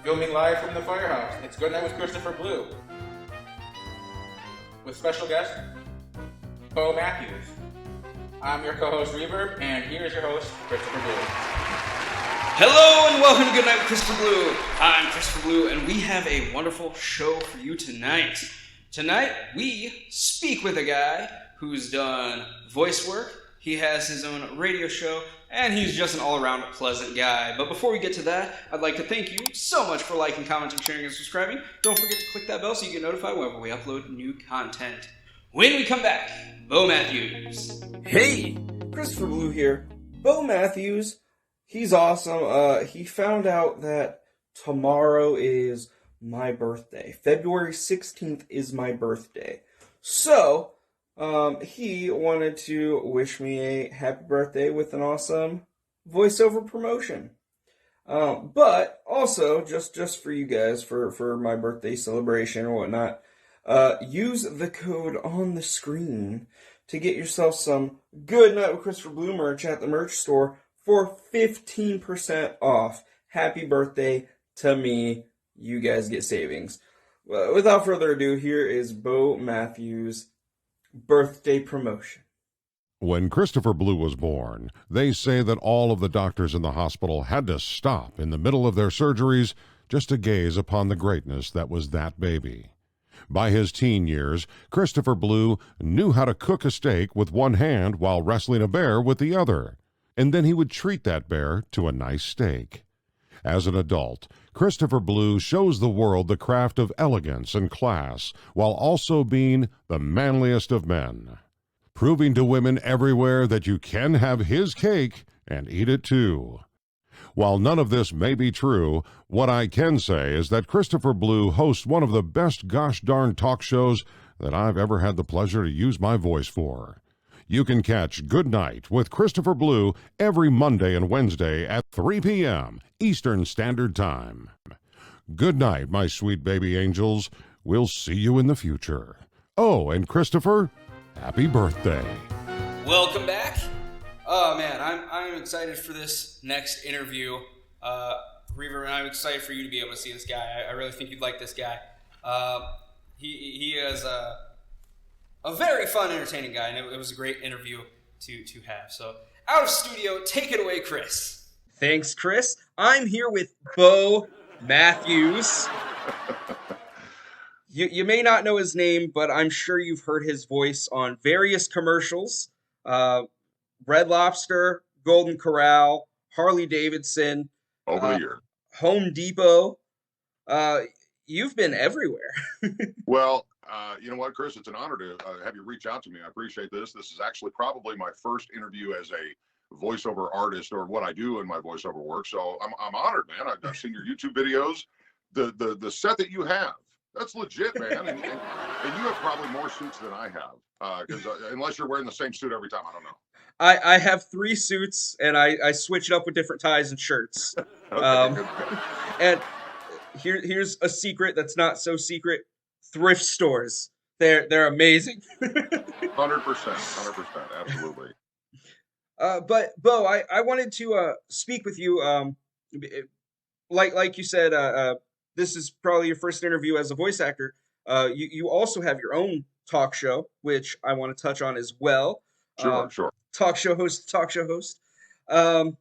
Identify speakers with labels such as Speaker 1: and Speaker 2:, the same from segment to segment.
Speaker 1: Filming live from the firehouse, it's Good Night with Christopher Blue. With special guest, Bo Matthews. I'm your co-host, Reverb, and here's your host, Christopher Blue.
Speaker 2: Hello and welcome to Good Night with Christopher Blue. I'm Christopher Blue, and we have a wonderful show for you tonight. Tonight, we speak with a guy who's done voice work, he has his own radio show, and he's just an all-around pleasant guy. But before we get to that, I'd like to thank you so much for liking, commenting, sharing, and subscribing. Don't forget to click that bell so you get notified whenever we upload new content. When we come back, Bo Matthews.
Speaker 3: Hey, Christopher Blue here. Bo Matthews, he's awesome. He found out that tomorrow is my birthday. February 16th is my birthday. So, he wanted to wish me a happy birthday with an awesome voiceover promotion. But also, just for you guys, for my birthday celebration or whatnot, use the code on the screen to get yourself some Good Night with Christopher Blue merch at the merch store for 15% off. Happy birthday to me. You guys get savings. Without further ado, here is Bo Matthews' birthday promotion.
Speaker 4: When Christopher Blue was born, they say that all of the doctors in the hospital had to stop in the middle of their surgeries just to gaze upon the greatness that was that baby. By his teen years, Christopher Blue knew how to cook a steak with one hand while wrestling a bear with the other, and then he would treat that bear to a nice steak. As an adult, Christopher Blue shows the world the craft of elegance and class while also being the manliest of men, proving to women everywhere that you can have his cake and eat it too. While none of this may be true, what I can say is that Christopher Blue hosts one of the best gosh darn talk shows that I've ever had the pleasure to use my voice for. You can catch Good Night with Christopher Blue every Monday and Wednesday at 3 p.m. Eastern Standard Time. Good night, my sweet baby angels. We'll see you in the future. Oh, and Christopher, happy birthday.
Speaker 2: Welcome back. Oh man, I'm excited for this next interview. Reaver, and I'm excited for you to be able to see this guy. I really think you'd like this guy. He is a very fun, entertaining guy, and it was a great interview to have. So, out of studio, take it away, Chris.
Speaker 3: Thanks, Chris. I'm here with Bo Matthews. You may not know his name, but I'm sure you've heard his voice on various commercials. Red Lobster, Golden Corral, Harley Davidson,
Speaker 5: over the year,
Speaker 3: Home Depot. You've been everywhere.
Speaker 5: Well, you know what, Chris? It's an honor to have you reach out to me. I appreciate this. This is actually probably my first interview as a voiceover artist, or what I do in my voiceover work. So I'm honored, man. I've seen your YouTube videos. The set that you have, that's legit, man. And you have probably more suits than I have, because unless you're wearing the same suit every time, I don't know.
Speaker 3: I have 3 suits, and I switch it up with different ties and shirts.
Speaker 5: Okay.
Speaker 3: And here's a secret that's not so secret. Thrift stores. They're amazing.
Speaker 5: 100%, absolutely.
Speaker 3: But Bo, I wanted to speak with you. Like you said, this is probably your first interview as a voice actor. You also have your own talk show, which I want to touch on as well.
Speaker 5: Sure.
Speaker 3: Talk show host. But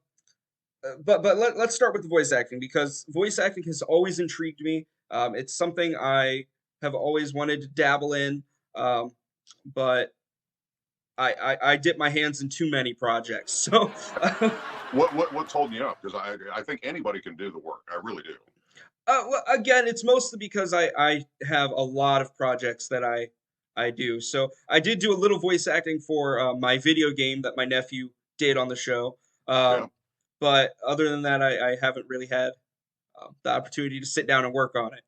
Speaker 3: let's start with the voice acting, because voice acting has always intrigued me. It's something I have always wanted to dabble in, but I dip my hands in too many projects. So,
Speaker 5: what's holding you up? Because I think anybody can do the work. I really do.
Speaker 3: Well, again, it's mostly because I have a lot of projects that I do. So I did do a little voice acting for my video game that my nephew did on the show.
Speaker 5: Yeah.
Speaker 3: But other than that, I haven't really had the opportunity to sit down and work on it.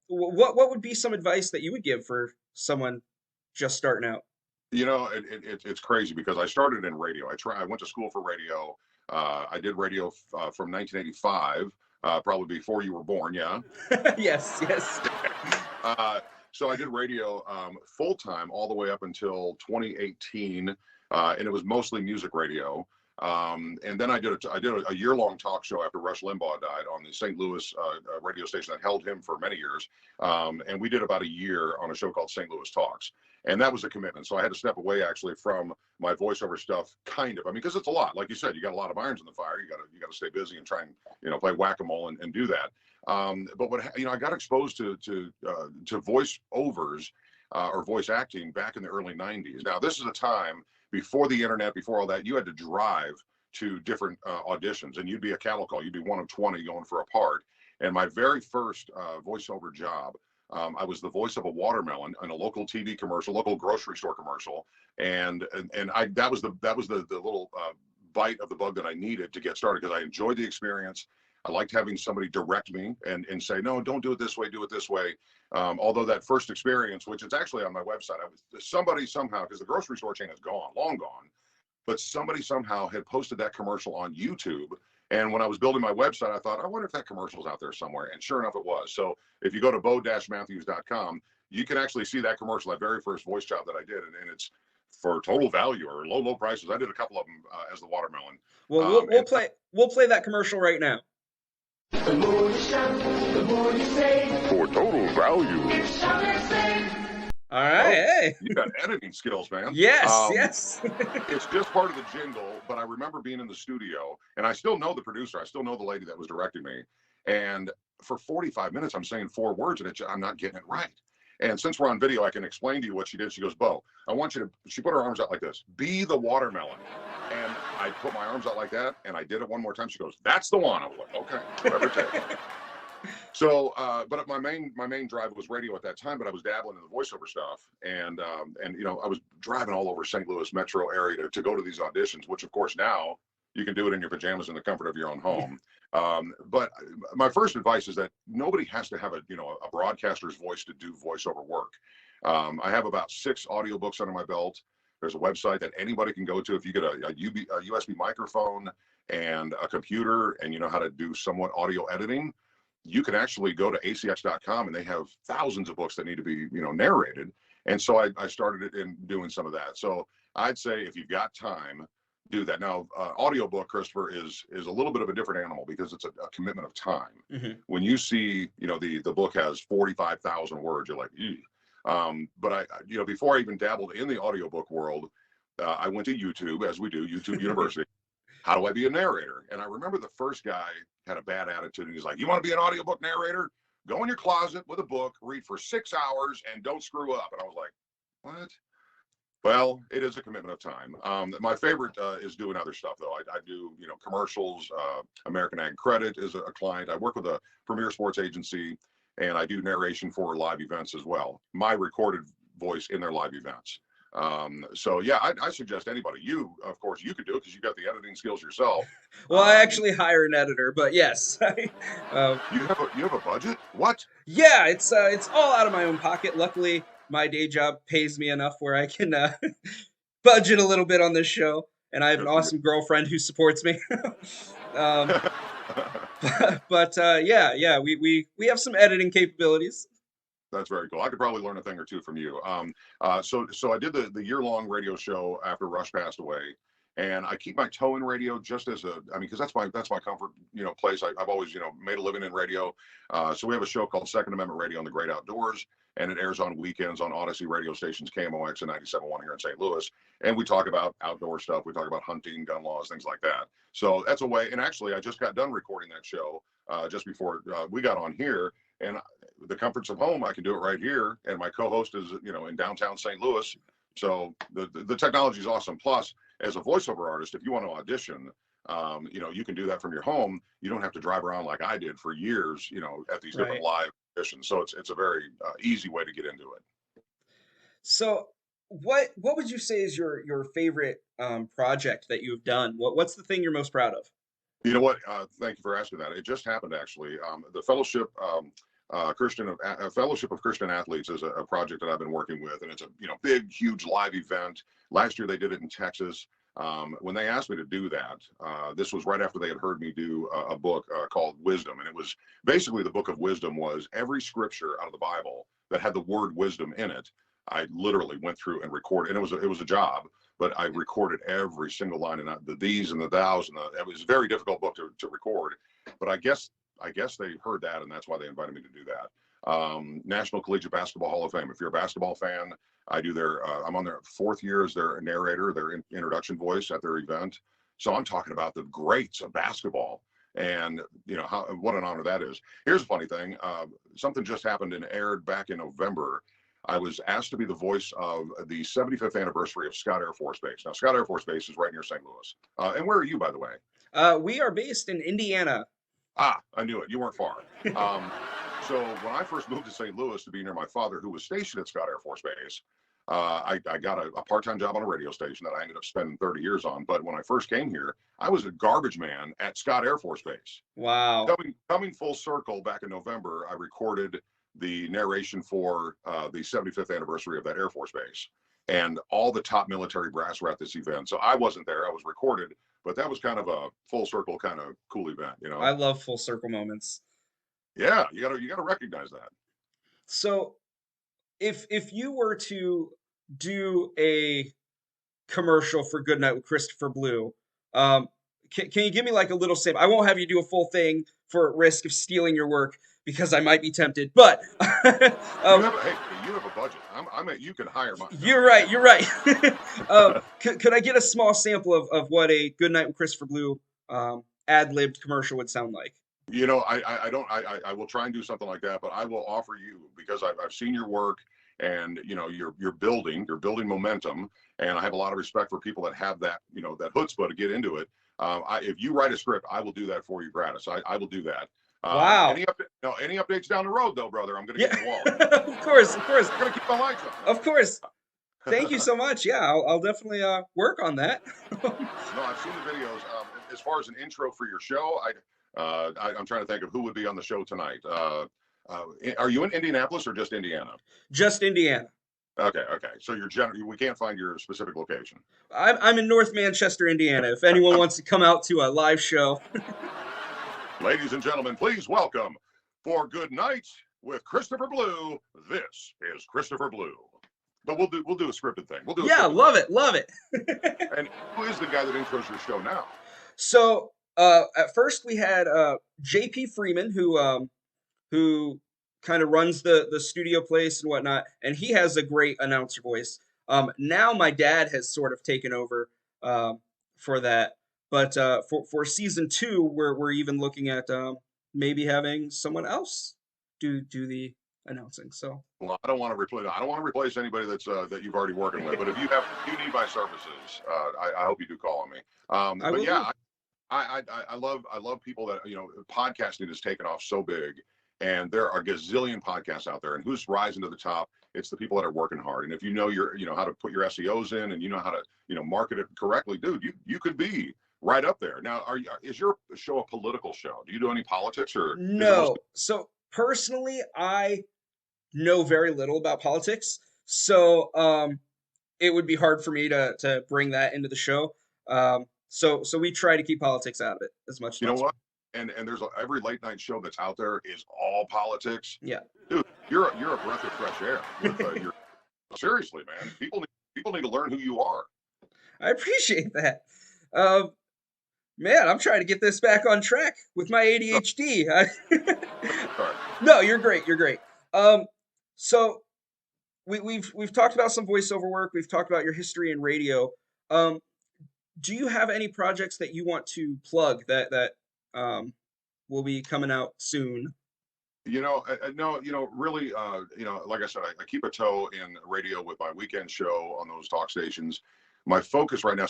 Speaker 3: What would be some advice that you would give for someone just starting out?
Speaker 5: You know, it's crazy because I started in radio. I went to school for radio. I did radio from 1985, probably before you were born. Yeah.
Speaker 3: Yes.
Speaker 5: So I did radio full time all the way up until 2018, and it was mostly music radio. And then I did a year-long talk show after Rush Limbaugh died on the St. Louis radio station that held him for many years. And we did about a year on a show called St. Louis Talks. And that was a commitment. So I had to step away actually from my voiceover stuff, kind of. I mean, because it's a lot. Like you said, you got a lot of irons in the fire. You got to stay busy and try and play whack-a-mole and do that. But I got exposed to voiceovers or voice acting back in the early 90s. Now, this is a time before the internet, before all that. You had to drive to different auditions, and you'd be a cattle call. You'd be one of 20 going for a part. And my very first voiceover job, I was the voice of a watermelon in a local TV commercial, local grocery store commercial, and that was the little bite of the bug that I needed to get started, because I enjoyed the experience. I liked having somebody direct me and say, no, don't do it this way, do it this way. Although that first experience, which is actually on my website, somebody somehow, because the grocery store chain is gone, long gone, but somebody somehow had posted that commercial on YouTube. And when I was building my website, I thought, I wonder if that commercial's out there somewhere. And sure enough, it was. So if you go to bo-matthews.com, you can actually see that commercial, that very first voice job that I did. And it's for total value or low prices. I did a couple of them as the watermelon.
Speaker 3: Well, we'll play that commercial right now.
Speaker 6: The more you shout, the more you say.
Speaker 5: For total value.
Speaker 6: You shout and sing.
Speaker 3: All right, hey.
Speaker 5: You got editing skills, man.
Speaker 3: Yes.
Speaker 5: It's just part of the jingle, but I remember being in the studio, and I still know the producer. I still know the lady that was directing me. And for 45 minutes, I'm saying 4 words, and I'm not getting it right. And since we're on video, I can explain to you what she did. She goes, Bo, I want you to, she put her arms out like this, be the watermelon. And I put my arms out like that, and I did it one more time. She goes, that's the one. I was like, okay, whatever it takes. So, but my main drive was radio at that time, but I was dabbling in the voiceover stuff. And I was driving all over St. Louis metro area to go to these auditions, which of course now you can do it in your pajamas in the comfort of your own home. But my first advice is that nobody has to have a broadcaster's voice to do voiceover work. I have about 6 audiobooks under my belt. There's a website that anybody can go to. If you get a USB microphone and a computer and you know how to do somewhat audio editing, you can actually go to acx.com, and they have thousands of books that need to be narrated. And so I started it in doing some of that. So I'd say if you've got time, do that. Now, audiobook, Christopher, is a little bit of a different animal because it's a commitment of time. Mm-hmm. When you see, the book has 45,000 words, you're like, ew. But I before I even dabbled in the audiobook world, I went to YouTube, as we do, YouTube University. How do I be a narrator? And I remember the first guy had a bad attitude, and he's like, you want to be an audiobook narrator? Go in your closet with a book, read for 6 hours, and don't screw up. And I was like, what? Well, it is a commitment of time. My favorite is doing other stuff, though. I do, commercials. American Ag Credit is a client. I work with a premier sports agency, and I do narration for live events as well. My recorded voice in their live events. So yeah, I suggest anybody. You, of course, you could do it because you got the editing skills yourself.
Speaker 3: Well, I actually hire an editor, but yes.
Speaker 5: You have a budget? What?
Speaker 3: Yeah, it's all out of my own pocket. Luckily, my day job pays me enough where I can budget a little bit on this show, and I have an awesome girlfriend who supports me. But we have some editing capabilities.
Speaker 5: That's very cool. I could probably learn a thing or two from you. So I did the year-long radio show after Rush passed away, and I keep my toe in radio just as because that's my comfort, place. I've always, made a living in radio. So we have a show called Second Amendment Radio on the Great Outdoors, and it airs on weekends on Odyssey radio stations, KMOX and 97.1 here in St. Louis. And we talk about outdoor stuff. We talk about hunting, gun laws, things like that. So that's a way. And actually, I just got done recording that show just before we got on here. And the comforts of home, I can do it right here. And my co-host is, in downtown St. Louis. So the technology is awesome. Plus, as a voiceover artist, if you want to audition, you can do that from your home. You don't have to drive around like I did for years, at these different live auditions. So it's a very easy way to get into it.
Speaker 3: So what would you say is your favorite project that you've done? What's the thing you're most proud of?
Speaker 5: You know what? Thank you for asking that. It just happened, actually. The Fellowship Fellowship of Christian Athletes is a project that I've been working with, and it's a big, huge live event. Last year they did it in Texas. When they asked me to do that, this was right after they had heard me do a book called Wisdom, and it was basically the book of wisdom was every scripture out of the Bible that had the word wisdom in it. I literally went through and recorded, and it was a job. but I recorded every single line, and the these and the thous, and it was a very difficult book to record. But I guess they heard that, and that's why they invited me to do that. National Collegiate Basketball Hall of Fame. If you're a basketball fan, I do their. I'm on their 4th year as their narrator, their introduction voice at their event. So I'm talking about the greats of basketball, and what an honor that is. Here's a funny thing. Something just happened and aired back in November. I was asked to be the voice of the 75th anniversary of Scott Air Force Base. Now, Scott Air Force Base is right near St. Louis. And where are you, by the way?
Speaker 2: We are based in Indiana.
Speaker 5: Ah, I knew it. You weren't far. So when I first moved to St. Louis to be near my father, who was stationed at Scott Air Force Base, I got a part-time job on a radio station that I ended up spending 30 years on. But when I first came here, I was a garbage man at Scott Air Force Base.
Speaker 2: Wow.
Speaker 5: Coming full circle, back in November, I recorded the narration for the 75th anniversary of that Air Force Base. And all the top military brass were at this event. So I wasn't there. I was recorded. But that was kind of a full circle kind of cool event,
Speaker 2: I love full circle moments.
Speaker 5: Yeah, you gotta recognize that.
Speaker 2: So if you were to do a commercial for Goodnight with Christopher Blue, can you give me like a little sample? I won't have you do a full thing for risk of stealing your work because I might be tempted, but
Speaker 5: You have a budget. You can hire my.
Speaker 2: You're right. Could I get a small sample of what a Goodnight with Christopher Blue ad-libbed commercial would sound like?
Speaker 5: I will try and do something like that, but I will offer you, because I've seen your work, and you're building momentum, and I have a lot of respect for people that have that that chutzpah to get into it. If you write a script, I will do that for you gratis. I will do that.
Speaker 2: Wow.
Speaker 5: Any updates down the road, though, brother? I'm gonna get in the wallet.
Speaker 2: Of course.
Speaker 5: I'm gonna keep my lights on.
Speaker 2: Of course. Thank you so much. Yeah, I'll definitely work on that.
Speaker 5: No, I've seen the videos. As far as an intro for your show, I'm trying to think of who would be on the show tonight. Are you in Indianapolis or just Indiana?
Speaker 2: Just Indiana.
Speaker 5: Okay. So we can't find your specific location.
Speaker 2: I'm in North Manchester, Indiana. If anyone wants to come out to a live show.
Speaker 5: Ladies and gentlemen, please welcome, for Good Night with Christopher Blue. This is Christopher Blue. But we'll do a scripted thing.
Speaker 2: Love it.
Speaker 5: And who is the guy that intros your show now?
Speaker 2: So at first we had JP Freeman, who kind of runs the studio place and whatnot, and he has a great announcer voice. Now my dad has sort of taken over for that. But for season 2, we're even looking at maybe having someone else do the announcing. So
Speaker 5: well, I don't want to replace anybody that's that you've already working with. But if you need my services, I hope you do call on me. But yeah, I love people that podcasting has taken off so big, and there are a gazillion podcasts out there. And who's rising to the top? It's the people that are working hard. And if you know how to put your SEOs in, and you know how to market it correctly, dude, you could be right up there. Now, is your show a political show? Do you do any politics or
Speaker 2: no? So personally, I know very little about politics, so it would be hard for me to bring that into the show. So we try to keep politics out of it as much as possible.
Speaker 5: You know what? And there's every late night show that's out there is all politics.
Speaker 2: Yeah,
Speaker 5: dude, you're a breath of fresh air. Seriously, man, people need to learn who you are.
Speaker 2: I appreciate that. Man, I'm trying to get this back on track with my ADHD. No, you're great. So we've talked about some voiceover work. We've talked about your history in radio. Do you have any projects that you want to plug that will be coming out soon?
Speaker 5: No, really, like I said, I keep a toe in radio with my weekend show on those talk stations. My focus right now,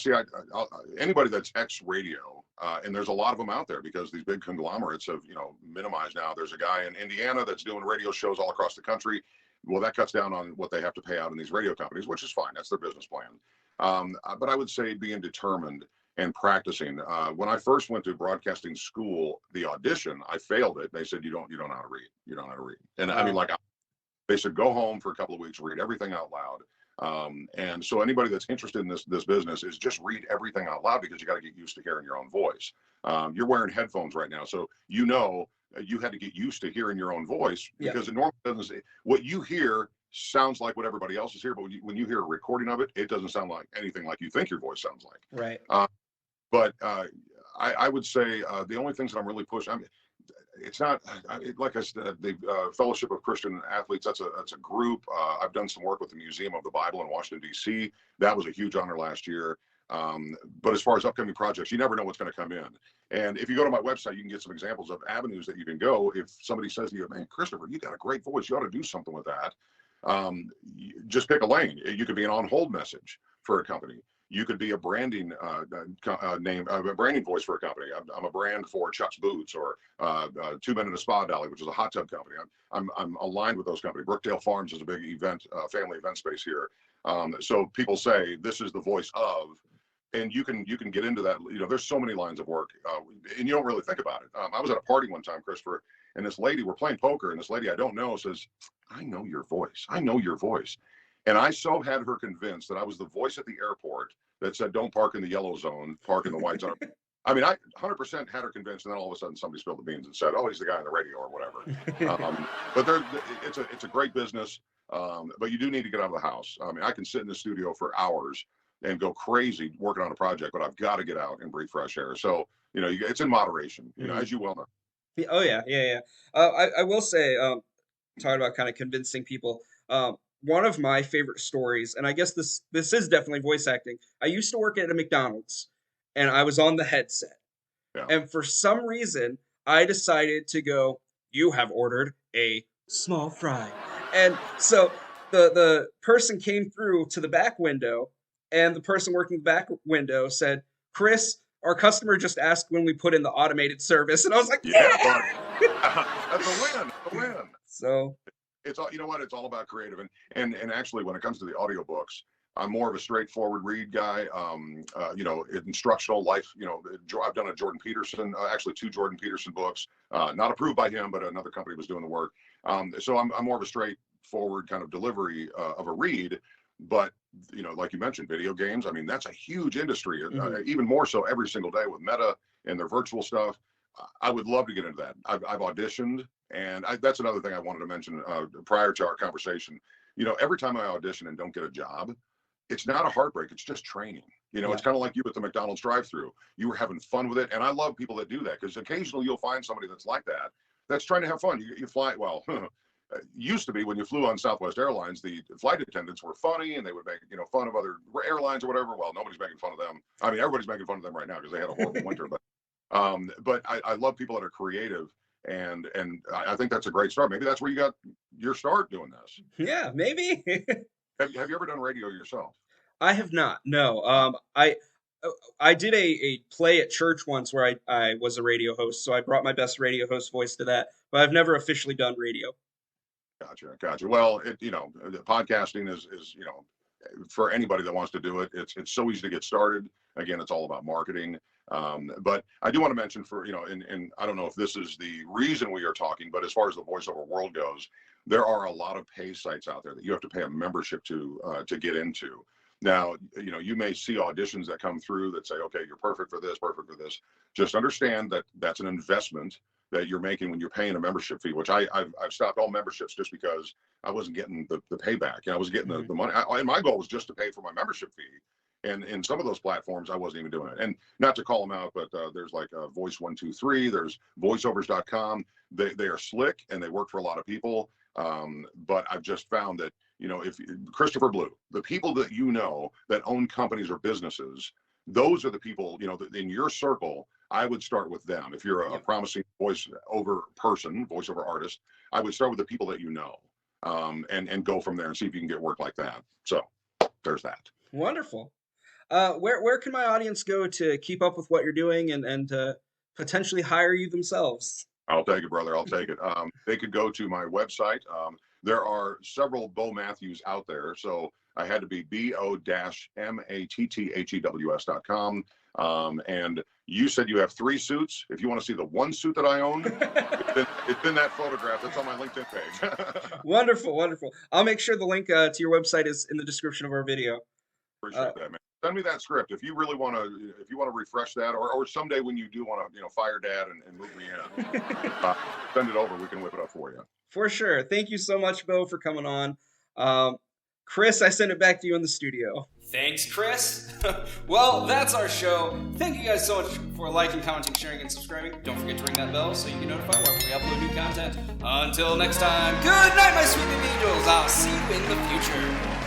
Speaker 5: anybody that's ex-radio, and there's a lot of them out there because these big conglomerates have, minimized now. There's a guy in Indiana that's doing radio shows all across the country. Well, that cuts down on what they have to pay out in these radio companies, which is fine. That's their business plan. But I would say being determined and practicing. When I first went to broadcasting school, the audition, I failed it. They said, you don't know how to read. You don't know how to read. And I mean, they said, go home for a couple of weeks, read everything out loud. And so anybody that's interested in this business is just read everything out loud, because you got to get used to hearing your own voice. You're wearing headphones right now, so you had to get used to hearing your own voice, because it normally doesn't say what you hear sounds like what everybody else is here, but when you hear a recording of it, it doesn't sound like anything like you think your voice sounds like.
Speaker 3: Right.
Speaker 5: But I would say the only things that I'm really pushing, I mean, it's not like I said, the Fellowship of Christian Athletes. That's a group. I've done some work with the Museum of the Bible in Washington D.C. That was a huge honor last year. But as far as upcoming projects, you never know what's going to come in. And if you go to my website, you can get some examples of avenues that you can go. If somebody says to you, "Man, Christopher, you got a great voice. You ought to do something with that." Just pick a lane. You could be an on-hold message for a company. You could be a branding name, a branding voice for a company. I'm a brand for Chuck's Boots or 2 Men in a Spa Dolly, which is a hot tub company. I'm aligned with those companies. Brookdale Farms is a big event, family event space here. So people say this is the voice of, and you can get into that. You know, there's so many lines of work, and you don't really think about it. I was at a party one time, Christopher, and this lady, we're playing poker, and this lady I don't know says, "I know your voice. I know your voice." And I so had her convinced that I was the voice at the airport that said, "Don't park in the yellow zone, park in the white zone." I mean, I 100% had her convinced, and then all of a sudden somebody spilled the beans and said, "Oh, he's the guy on the radio," or whatever. But it's a great business, but you do need to get out of the house. I mean, I can sit in the studio for hours and go crazy working on a project, but I've got to get out and breathe fresh air. So, you know, it's in moderation, you know, as you well know.
Speaker 3: Oh yeah. I will say, talking about kind of convincing people. One of my favorite stories, and I guess this is definitely voice acting. I used to work at a McDonald's, and I was on the headset,
Speaker 5: Yeah.
Speaker 3: and for some reason, I decided to go. You have ordered a small fry, and so the person came through to the back window, and the person working the back window said, "Chris, our customer just asked when we put in the automated service," and I was like,
Speaker 5: Yeah,
Speaker 3: "Yeah!"
Speaker 5: buddy. That's a win. A win.
Speaker 3: So
Speaker 5: It's all, you know what, it's all about creative, and actually when it comes to the audiobooks, I'm more of a straightforward read guy. You know, instructional life, you know, I've done a Jordan Peterson, actually 2 Jordan Peterson books, not approved by him, but another company was doing the work. So I'm more of a straightforward kind of delivery of a read. But you know, like you mentioned, video games, I mean, that's a huge industry, even more so every single day with Meta and their virtual stuff. I would love to get into that. I've auditioned, and that's another thing I wanted to mention prior to our conversation. You know, every time I audition and don't get a job, it's not a heartbreak. It's just training. You know,
Speaker 3: Yeah.
Speaker 5: it's kind of like you at the McDonald's drive-through. You were having fun with it, and I love people that do that, because occasionally you'll find somebody that's like that, that's trying to have fun. You fly, well, used to be when you flew on Southwest Airlines, the flight attendants were funny, and they would make, you know, fun of other airlines or whatever. Well, nobody's making fun of them. I mean, everybody's making fun of them right now because they had a horrible winter, but I love people that are creative, and I think that's a great start. Maybe that's where you got your start doing this.
Speaker 3: yeah, maybe.
Speaker 5: Have you ever done radio yourself?
Speaker 3: I have not. No. I did a play at church once where I was a radio host, so I brought my best radio host voice to that, but I've never officially done radio.
Speaker 5: Gotcha. Well, you know, podcasting is, you know, for anybody that wants to do it, it's so easy to get started. Again, it's all about marketing. But I do want to mention, for, you know, and I don't know if this is the reason we are talking, but as far as the voiceover world goes, there are a lot of pay sites out there that you have to pay a membership to get into. Now, you know, you may see auditions that come through that say, "Okay, you're perfect for this, perfect for this." Just understand that that's an investment that you're making when you're paying a membership fee, which I've stopped all memberships just because I wasn't getting the payback. And I was getting the money. And my goal was just to pay for my membership fee. And in some of those platforms, I wasn't even doing it. And not to call them out, but there's like Voice 123, there's voiceovers.com. They are slick and they work for a lot of people. But I've just found that, you know, if Christopher Blue, the people that you know that own companies or businesses, those are the people, you know, in your circle. I would start with them. If you're a promising voiceover artist, I would start with the people that you know, and go from there and see if you can get work like that. So there's that.
Speaker 3: Wonderful. Where can my audience go to keep up with what you're doing and potentially hire you themselves?
Speaker 5: I'll take it, brother. I'll take it. They could go to my website. There are several Bo Matthews out there, so I had to be BO-MATTHEWS.com. And you said you have 3 suits. If you want to see the one suit that I own, it's in that photograph. That's on my LinkedIn page.
Speaker 3: Wonderful. I'll make sure the link to your website is in the description of our video.
Speaker 5: Appreciate that, man. Send me that script if you really want to. If you want to refresh that, or someday when you do want to, you know, fire Dad and move me in, send it over. We can whip it up for you.
Speaker 3: For sure. Thank you so much, Bo, for coming on. Chris, I send it back to you in the studio.
Speaker 2: Thanks, Chris. Well, that's our show. Thank you guys so much for liking, commenting, sharing, and subscribing. Don't forget to ring that bell so you get notified whenever we upload new content. Until next time, good night, my sweet baby angels. I'll see you in the future.